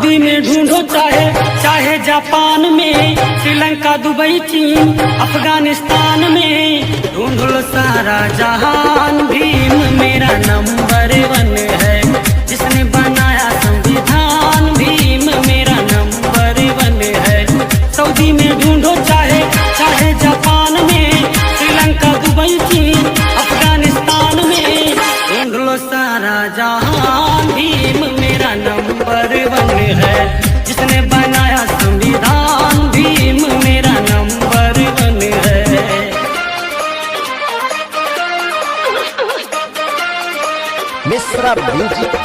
Saudi में ढूंढो चाहे जापान में, श्रीलंका दुबई चीन अफगानिस्तान में, ढूंढ लो सारा जहान, भीम मेरा नंबर 1 है। जिसने बनाया संविधान, भीम मेरा नंबर 1 है। सऊदी में ढूंढो चाहे जापान में, श्रीलंका दुबई चीन अफगानिस्तान में, ढूंढ लो सारा जहान, भीम मेरा नंबर 1 है। जिसने बनाया संविधान, भीम मेरा नंबर 1 है। मिश्रा म्यूजिक